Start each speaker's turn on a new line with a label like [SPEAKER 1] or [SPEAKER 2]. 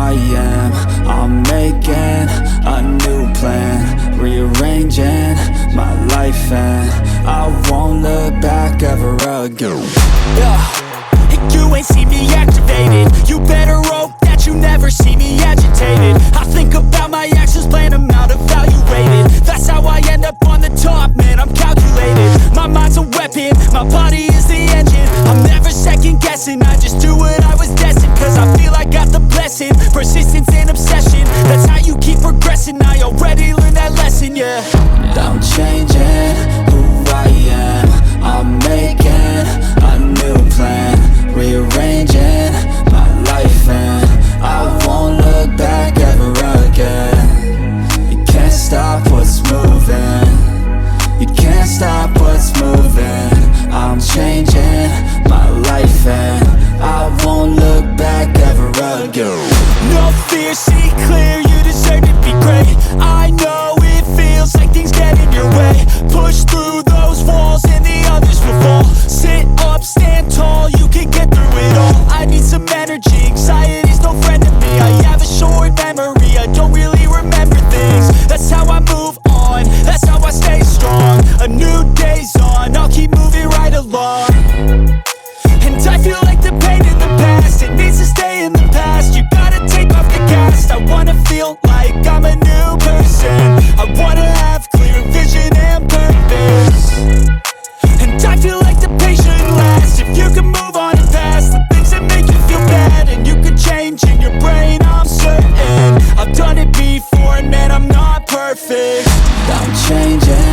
[SPEAKER 1] I am. I'm making a new plan, rearranging my life, and I won't look back ever again.
[SPEAKER 2] And you ain't see me activated. You better hope that you never see me agitated. I think about my actions, plan them out, evaluated. That's how I end up on the top, man, I'm calculated. My mind's a weapon, my body is the engine. I'm never second guessing, I just do what I was destined. Cause I feel I got the blessing, persistence and obsession. That's how you keep progressing, I already learned that lesson, yeah.
[SPEAKER 1] I'm changing who I am. I'm making a new plan, rearranging my life, and I won't look back ever again. You can't stop what's moving, you can't stop what's moving. I'm changing my life, and I won't look back ever again.
[SPEAKER 2] No fear, see clear, you deserve to be great. I know it feels like things get in your way. Push through those walls and the others will fall. Sit up, stand tall, you can get through it all. I need some energy, anxiety's no friend to me. I have a short memory, I don't really remember things. That's how I move on, that's how I stay strong. A new day's on, I'll keep moving right along. And I feel like the pain in the past, it needs to stay in the past. You gotta take off the cast. I wanna feel like I'm a new person. I wanna have clear vision and purpose. And I feel like the pain shouldn't last. If you can move on and past the things that make you feel bad, and you can change in your brain, I'm certain. I've done it before and man, I'm not perfect.
[SPEAKER 1] I'm changing